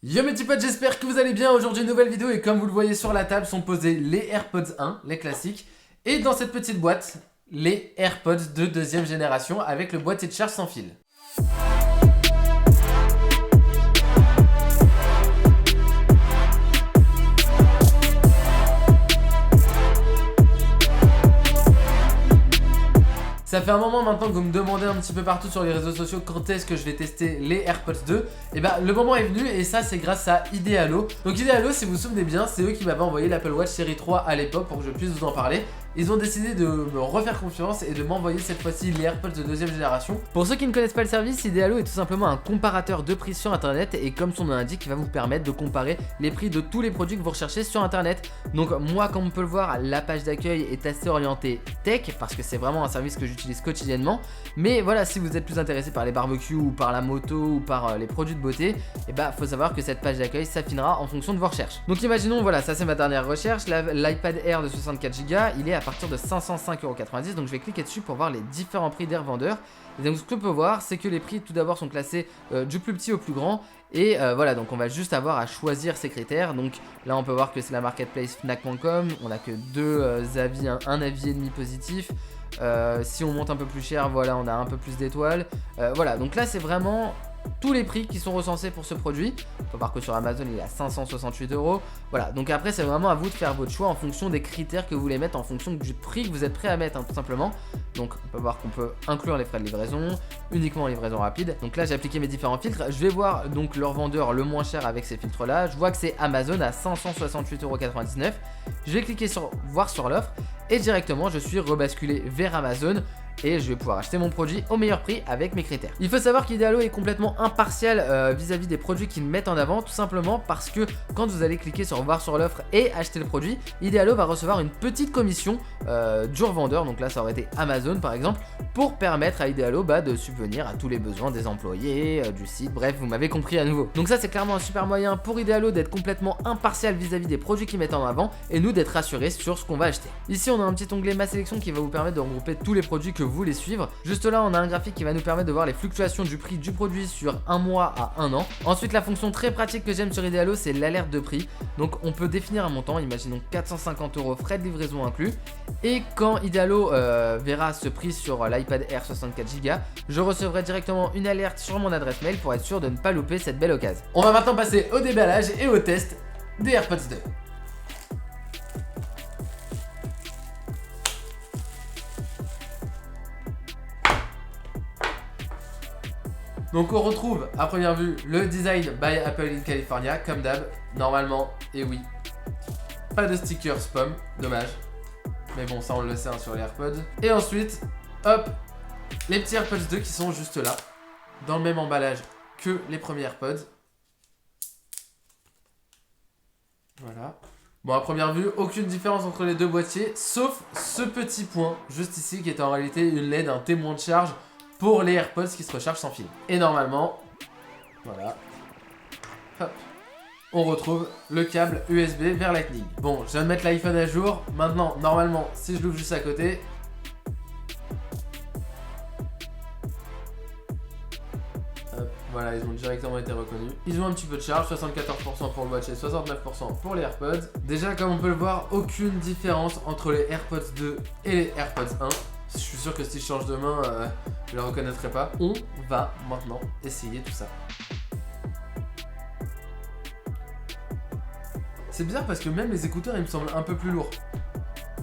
Yo mes petits potes, j'espère que vous allez bien. Aujourd'hui une nouvelle vidéo et comme vous le voyez sur la table sont posés les AirPods 1, les classiques. Et dans cette petite boîte, les AirPods de deuxième génération avec le boîtier de charge sans fil. Ça fait un moment maintenant que vous me demandez un petit peu partout sur les réseaux sociaux quand est-ce que je vais tester les AirPods 2. Et bah le moment est venu et ça c'est grâce à Idealo. Donc Idealo, si vous vous souvenez bien, c'est eux qui m'avaient envoyé l'Apple Watch Série 3 à l'époque pour que je puisse vous en parler. Ils ont décidé de me refaire confiance et de m'envoyer cette fois-ci les AirPods de deuxième génération. Pour ceux qui ne connaissent pas le service, Idealo est tout simplement un comparateur de prix sur internet et comme son nom l'indique, il va vous permettre de comparer les prix de tous les produits que vous recherchez sur internet. Donc moi, comme on peut le voir, la page d'accueil est assez orientée tech parce que c'est vraiment un service que j'utilise quotidiennement. Mais voilà, si vous êtes plus intéressé par les barbecues ou par la moto ou par les produits de beauté, et bah faut savoir que cette page d'accueil s'affinera en fonction de vos recherches. Donc imaginons, voilà, ça c'est ma dernière recherche, l'iPad Air de 64 Go, il est à partir de 505,90 €, donc je vais cliquer dessus pour voir les différents prix des revendeurs. Et donc ce que je peux voir, c'est que les prix tout d'abord sont classés du plus petit au plus grand. Et voilà, donc on va juste avoir à choisir ces critères. Donc là on peut voir que c'est la marketplace Fnac.com, on a que deux avis, un avis et demi positif. Si on monte un peu plus cher, voilà, on a un peu plus d'étoiles. Voilà, donc là c'est vraiment tous les prix qui sont recensés pour ce produit. On peut voir que sur Amazon il est à 568 €. Voilà, donc après c'est vraiment à vous de faire votre choix en fonction des critères que vous voulez mettre, en fonction du prix que vous êtes prêt à mettre, hein, tout simplement. Donc on peut voir qu'on peut inclure les frais de livraison, uniquement en livraison rapide. Donc là j'ai appliqué mes différents filtres. Je vais voir donc leur vendeur le moins cher avec ces filtres là. Je vois que c'est Amazon à 568,99 €. Je vais cliquer sur voir sur l'offre et directement je suis rebasculé vers Amazon. Et je vais pouvoir acheter mon produit au meilleur prix avec mes critères. Il faut savoir qu'Idealo est complètement impartial vis-à-vis des produits qu'ils mettent en avant, tout simplement parce que quand vous allez cliquer sur voir sur l'offre et acheter le produit, Idealo va recevoir une petite commission du revendeur, donc là ça aurait été Amazon par exemple, pour permettre à Idealo de subvenir à tous les besoins des employés, du site, bref vous m'avez compris à nouveau. Donc ça c'est clairement un super moyen pour Idealo d'être complètement impartial vis-à-vis des produits qu'ils mettent en avant et nous d'être rassurés sur ce qu'on va acheter. Ici on a un petit onglet ma sélection qui va vous permettre de regrouper tous les produits que vous voulez suivre. Juste là on a un graphique qui va nous permettre de voir les fluctuations du prix du produit sur un mois à un an. Ensuite la fonction très pratique que j'aime sur Idealo c'est l'alerte de prix. Donc on peut définir un montant, imaginons 450 € frais de livraison inclus. Et quand Idealo verra ce prix sur l'iPad Air 64 Go, je recevrai directement une alerte sur mon adresse mail pour être sûr de ne pas louper cette belle occasion. On va maintenant passer au déballage et au test des AirPods 2. Donc on retrouve à première vue le design by Apple in California, comme d'hab, normalement, et oui, pas de sticker spam, dommage, mais bon ça on le sait hein, sur les AirPods. Et ensuite, hop, les petits AirPods 2 qui sont juste là, dans le même emballage que les premiers AirPods. Voilà. Bon à première vue, aucune différence entre les deux boîtiers, sauf ce petit point juste ici qui est en réalité une LED, un témoin de charge pour les AirPods qui se rechargent sans fil. Et normalement, voilà, hop, on retrouve le câble USB vers Lightning. Bon, je viens de mettre l'iPhone à jour. Maintenant, normalement, si je l'ouvre juste à côté, hop, voilà, ils ont directement été reconnus. Ils ont un petit peu de charge, 74% pour le boîtier, 69% pour les AirPods. Déjà, comme on peut le voir, aucune différence entre les AirPods 2 et les AirPods 1. Je suis sûr que si je change de main, je ne le reconnaîtrai pas. On va maintenant essayer tout ça. C'est bizarre parce que même les écouteurs, ils me semblent un peu plus lourds.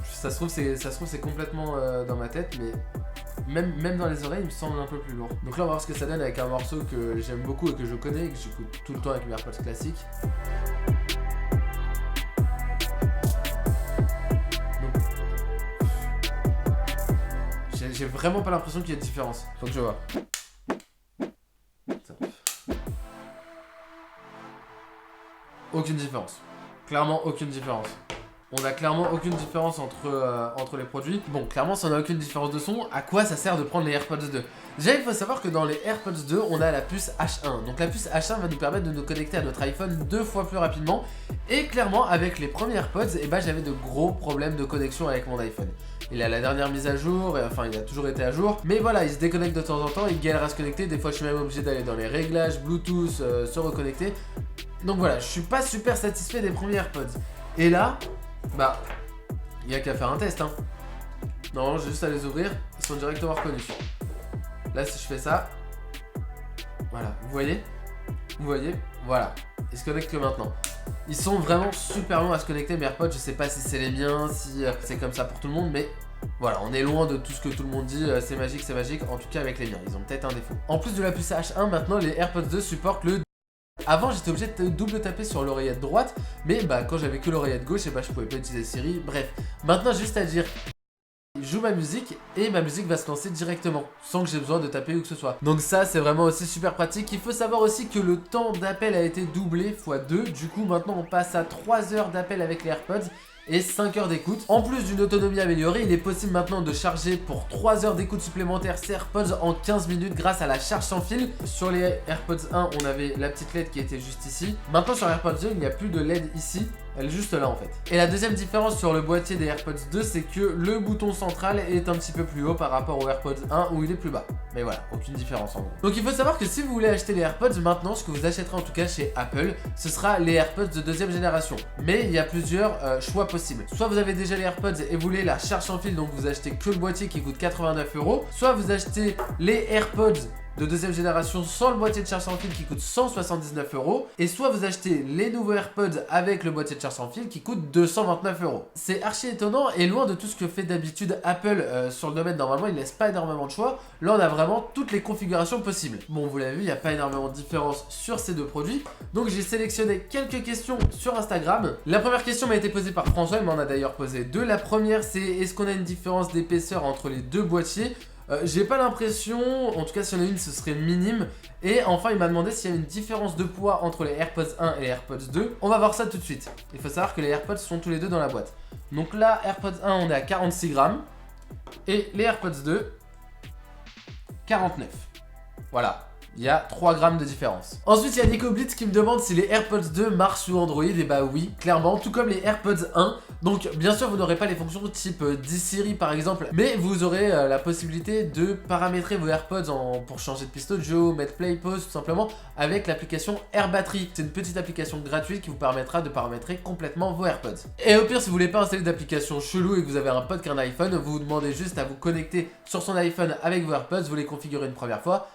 Ça se trouve, c'est complètement dans ma tête, mais même dans les oreilles, il me semble un peu plus lourd. Donc là, on va voir ce que ça donne avec un morceau que j'aime beaucoup et que je connais et que j'écoute tout le temps avec mes AirPods classiques. J'ai vraiment pas l'impression qu'il y ait de différence. Faut que je vois. Aucune différence. Clairement aucune différence. On a clairement aucune différence entre les produits. Bon, clairement, si on n'a aucune différence de son, à quoi ça sert de prendre les AirPods 2? Déjà, il faut savoir que dans les AirPods 2, on a la puce H1. Donc la puce H1 va nous permettre de nous connecter à notre iPhone 2 fois plus rapidement. Et clairement, avec les premiers AirPods, j'avais de gros problèmes de connexion avec mon iPhone. Il a la dernière mise à jour, enfin il a toujours été à jour. Mais voilà, il se déconnecte de temps en temps, il galère à se connecter. Des fois, je suis même obligé d'aller dans les réglages, Bluetooth, se reconnecter. Donc voilà, je suis pas super satisfait des premiers AirPods. Et là, il n'y a qu'à faire un test, hein. Non, j'ai juste à les ouvrir, ils sont directement reconnus. Là, si je fais ça, voilà, vous voyez, voilà, ils se connectent que maintenant. Ils sont vraiment super longs à se connecter, mes AirPods. Je sais pas si c'est les miens, si c'est comme ça pour tout le monde, mais voilà, on est loin de tout ce que tout le monde dit, c'est magique, en tout cas avec les miens, ils ont peut-être un défaut. En plus de la puce H1, maintenant les AirPods 2 supportent le... Avant, j'étais obligé de double taper sur l'oreillette droite, mais quand j'avais que l'oreillette gauche, je pouvais pas utiliser Siri. Bref, maintenant juste à dire, je joue ma musique et ma musique va se lancer directement, sans que j'ai besoin de taper ou que ce soit. Donc ça, c'est vraiment aussi super pratique. Il faut savoir aussi que le temps d'appel a été doublé x 2. Du coup, maintenant, on passe à 3 heures d'appel avec les AirPods et 5 heures d'écoute. En plus d'une autonomie améliorée, il est possible maintenant de charger pour 3 heures d'écoute supplémentaire ces AirPods en 15 minutes grâce à la charge sans fil. Sur les AirPods 1, on avait la petite LED qui était juste ici. Maintenant sur AirPods 2, il n'y a plus de LED ici. Elle est juste là en fait. Et la deuxième différence sur le boîtier des AirPods 2, c'est que le bouton central est un petit peu plus haut par rapport aux AirPods 1 où il est plus bas. Mais voilà, aucune différence en gros. Donc il faut savoir que si vous voulez acheter les AirPods maintenant, ce que vous achèterez en tout cas chez Apple, ce sera les AirPods de deuxième génération. Mais il y a plusieurs choix possibles. Soit vous avez déjà les AirPods et vous voulez la charge sans fil, donc vous achetez que le boîtier qui coûte 89 €. Soit vous achetez les AirPods de deuxième génération sans le boîtier de charge sans fil qui coûte 179 €. Et soit vous achetez les nouveaux AirPods avec le boîtier de charge sans fil qui coûte 229 €. C'est archi étonnant et loin de tout ce que fait d'habitude Apple sur le domaine. Normalement, il laisse pas énormément de choix. Là, on a vraiment toutes les configurations possibles. Bon, vous l'avez vu, il n'y a pas énormément de différence sur ces deux produits. Donc, j'ai sélectionné quelques questions sur Instagram. La première question m'a été posée par François, il m'en a d'ailleurs posé deux. La première, c'est est-ce qu'on a une différence d'épaisseur entre les deux boîtiers ? J'ai pas l'impression, en tout cas si on a une ce serait minime. Et enfin il m'a demandé s'il y a une différence de poids entre les AirPods 1 et les AirPods 2. On va voir ça tout de suite. Il faut savoir que les AirPods sont tous les deux dans la boîte. Donc là AirPods 1 on est à 46 grammes et les AirPods 2 49. Voilà. Il y a 3 grammes de différence. Ensuite, il y a Nico Blitz qui me demande si les AirPods 2 marchent sous Android. Et bah oui, clairement, tout comme les AirPods 1. Donc, bien sûr, vous n'aurez pas les fonctions type 10 Siri par exemple, mais vous aurez la possibilité de paramétrer vos AirPods pour changer de piste audio, mettre play, pause, tout simplement, avec l'application AirBattery. C'est une petite application gratuite qui vous permettra de paramétrer complètement vos AirPods. Et au pire, si vous voulez pas installer d'application chelou et que vous avez un pote qui a un iPhone, vous demandez juste à vous connecter sur son iPhone avec vos AirPods, vous les configurez une première fois.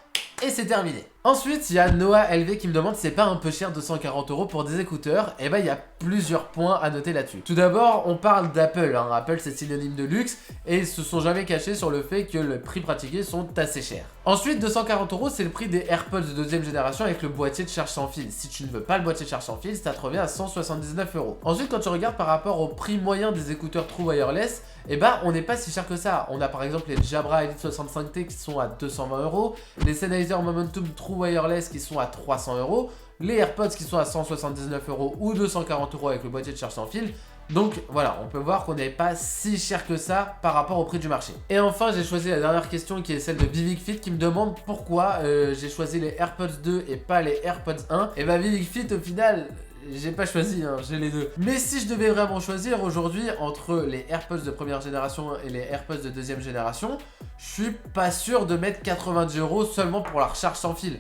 Et c'est terminé. Ensuite, il y a Noah LV qui me demande si c'est pas un peu cher 240 € pour des écouteurs. Et bah il y a plusieurs points à noter là-dessus. Tout d'abord, on parle d'Apple. Apple c'est synonyme de luxe et ils se sont jamais cachés sur le fait que les prix pratiqués sont assez chers. Ensuite, 240 € c'est le prix des AirPods de deuxième génération avec le boîtier de charge sans fil. Si tu ne veux pas le boîtier de charge sans fil, ça te revient à 179 €. Ensuite, quand tu regardes par rapport au prix moyen des écouteurs True Wireless, et bah on n'est pas si cher que ça. On a par exemple les Jabra Elite 65T qui sont à 220 €, les Sennheiser Momentum True Wireless qui sont à 300 €, les AirPods qui sont à 179 € ou 240 € avec le boîtier de charge sans fil. Donc voilà, on peut voir qu'on n'est pas si cher que ça par rapport au prix du marché. Et enfin, j'ai choisi la dernière question qui est celle de Vivik Fit qui me demande pourquoi j'ai choisi les AirPods 2 et pas les AirPods 1. Et bah Vivik Fit au final... j'ai pas choisi, j'ai les deux. Mais si je devais vraiment choisir aujourd'hui entre les AirPods de première génération et les AirPods de deuxième génération, je suis pas sûr de mettre 90 € seulement pour la recharge sans fil,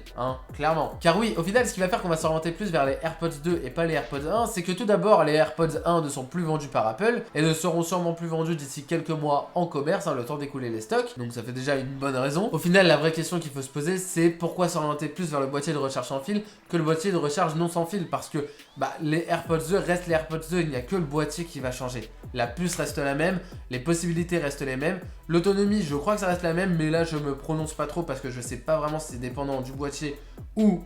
clairement. Car oui, au final, ce qui va faire qu'on va s'orienter plus vers les AirPods 2 et pas les AirPods 1, c'est que tout d'abord, les AirPods 1 ne sont plus vendus par Apple et ne seront sûrement plus vendus d'ici quelques mois en commerce, le temps d'écouler les stocks. Donc ça fait déjà une bonne raison. Au final, la vraie question qu'il faut se poser, c'est pourquoi s'orienter plus vers le boîtier de recharge sans fil que le boîtier de recharge non sans fil, parce que les AirPods 2 restent les AirPods 2, il n'y a que le boîtier qui va changer. La puce reste la même, les possibilités restent les mêmes, l'autonomie je crois que ça reste la même, mais là je me prononce pas trop parce que je sais pas vraiment si c'est dépendant du boîtier ou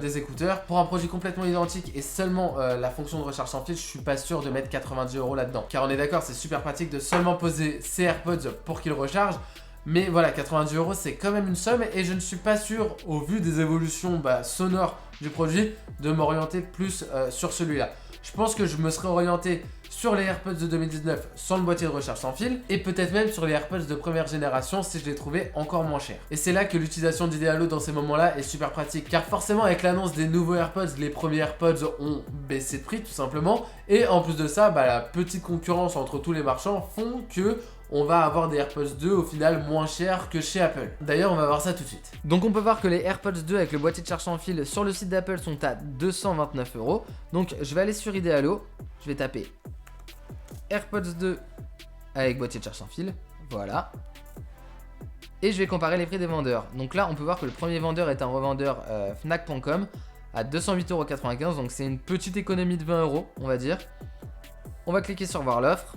des écouteurs. Pour un produit complètement identique et seulement la fonction de recharge sans fil, je suis pas sûr de mettre 90 € là-dedans. Car on est d'accord, c'est super pratique de seulement poser ses AirPods pour qu'ils rechargent. Mais voilà, 90 € c'est quand même une somme et je ne suis pas sûr, au vu des évolutions sonores du produit, de m'orienter plus sur celui-là. Je pense que je me serais orienté sur les AirPods de 2019 sans le boîtier de recharge sans fil et peut-être même sur les AirPods de première génération si je les trouvais encore moins chers. Et c'est là que l'utilisation d'Idealo dans ces moments-là est super pratique car forcément avec l'annonce des nouveaux AirPods, les premiers AirPods ont baissé de prix tout simplement et en plus de ça, la petite concurrence entre tous les marchands font que on va avoir des AirPods 2 au final moins chers que chez Apple. D'ailleurs, on va voir ça tout de suite. Donc on peut voir que les AirPods 2 avec le boîtier de charge sans fil sur le site d'Apple sont à 229 €. Donc je vais aller sur Idealo, je vais taper AirPods 2 avec boîtier de charge sans fil, voilà. Et je vais comparer les prix des vendeurs. Donc là, on peut voir que le premier vendeur est un revendeur Fnac.com à 208,95 €, donc c'est une petite économie de 20 €, on va dire. On va cliquer sur voir l'offre.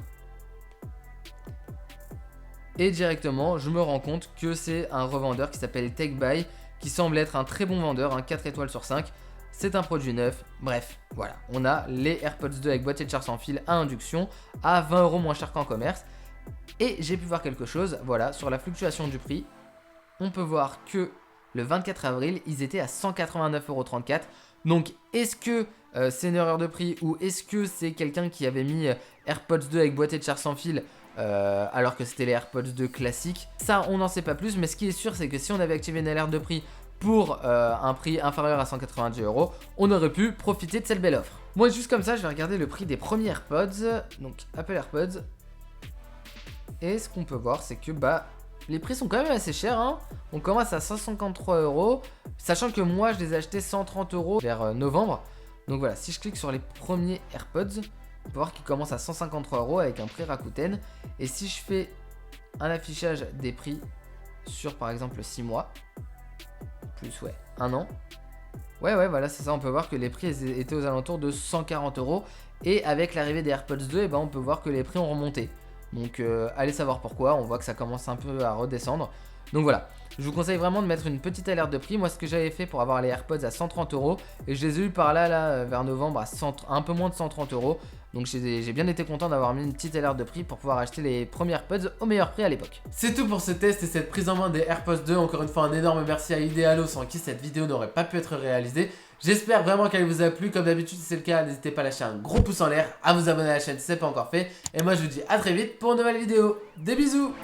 Et directement, je me rends compte que c'est un revendeur qui s'appelle TechBuy, qui semble être un très bon vendeur, 4 étoiles sur 5. C'est un produit neuf. Bref, voilà. On a les AirPods 2 avec boîtier de charge sans fil à induction à 20 € moins cher qu'en commerce. Et j'ai pu voir quelque chose, voilà, sur la fluctuation du prix. On peut voir que le 24 avril, ils étaient à 189,34 €. Donc, est-ce que c'est une erreur de prix ou est-ce que c'est quelqu'un qui avait mis AirPods 2 avec boîtier de charge sans fil alors que c'était les AirPods 2 classiques? Ça, on n'en sait pas plus, mais ce qui est sûr, c'est que si on avait activé une alerte de prix pour un prix inférieur à 190 €, on aurait pu profiter de cette belle offre. Moi, juste comme ça, je vais regarder le prix des premiers AirPods, donc Apple AirPods. Et ce qu'on peut voir, c'est que les prix sont quand même assez chers, hein. On commence à 153 €, sachant que moi, je les ai achetés 130 € vers novembre. Donc voilà, si je clique sur les premiers AirPods, on peut voir qu'ils commencent à 153 € avec un prix Rakuten. Et si je fais un affichage des prix sur par exemple 6 mois, plus 1 an, ouais voilà, c'est ça, on peut voir que les prix étaient aux alentours de 140 €. Et avec l'arrivée des AirPods 2, on peut voir que les prix ont remonté. Donc allez savoir pourquoi, on voit que ça commence un peu à redescendre. Donc voilà, je vous conseille vraiment de mettre une petite alerte de prix. Moi, ce que j'avais fait pour avoir les AirPods à 130 € et je les ai eu par là vers novembre à un peu moins de 130 €. Donc j'ai bien été content d'avoir mis une petite alerte de prix pour pouvoir acheter les premiers AirPods au meilleur prix à l'époque. C'est tout pour ce test et cette prise en main des AirPods 2. Encore une fois, un énorme merci à Idealo sans qui cette vidéo n'aurait pas pu être réalisée. J'espère vraiment qu'elle vous a plu. Comme d'habitude, si c'est le cas, n'hésitez pas à lâcher un gros pouce en l'air, à vous abonner à la chaîne si ce n'est pas encore fait. Et moi, je vous dis à très vite pour une nouvelle vidéo. Des bisous!